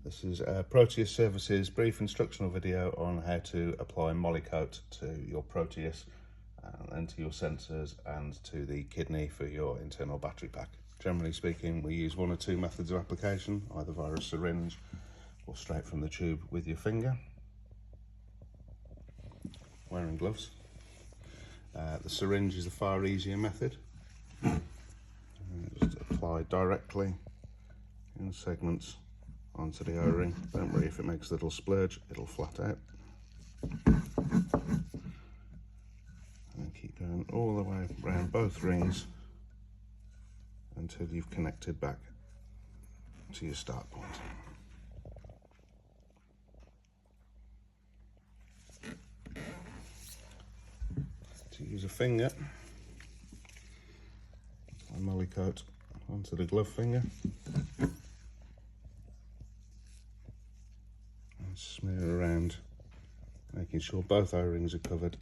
This is Proteus Services brief instructional video on how to apply Molykote to your Proteus and to your sensors and to the kidney for your internal battery pack. Generally speaking, we use one or two methods of application, either via a syringe or straight from the tube with your finger, wearing gloves. The syringe is the far easier method. Just apply directly in segments onto the O-ring. Don't worry if it makes a little splurge, it'll flat out. And keep going all the way around both rings until you've connected back to your start point. To use a finger, apply Molykote onto the glove finger. Smear around, making sure both O-rings are covered.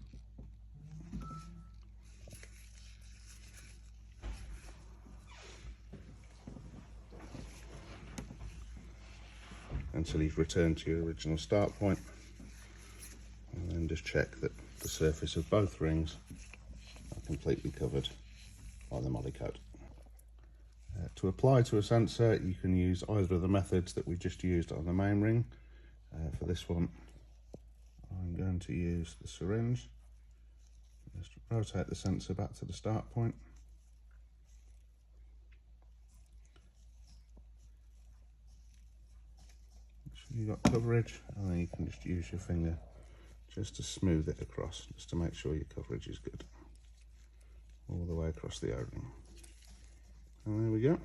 Until you've returned to your original start point. And then just check that the surface of both rings are completely covered by the Molykote. To apply to a sensor, you can use either of the methods that we just used on the main ring. For this one, I'm going to use the syringe. Just rotate the sensor back to the start point. Make sure you've got coverage, and then you can just use your finger just to smooth it across, just to make sure your coverage is good. All the way across the O-ring. And there we go.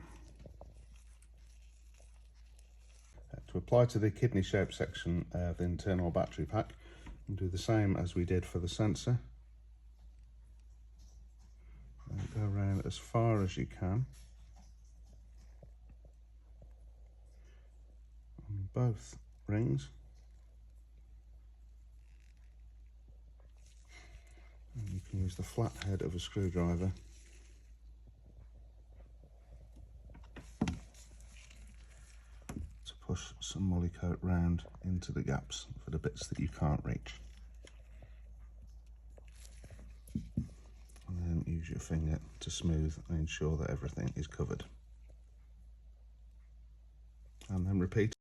To apply to the kidney shaped section of the internal battery pack, and do the same as we did for the sensor. And go around as far as you can on both rings. And you can use the flat head of a screwdriver push some Molykote round into the gaps for the bits that you can't reach. And then use your finger to smooth and ensure that everything is covered. And then repeat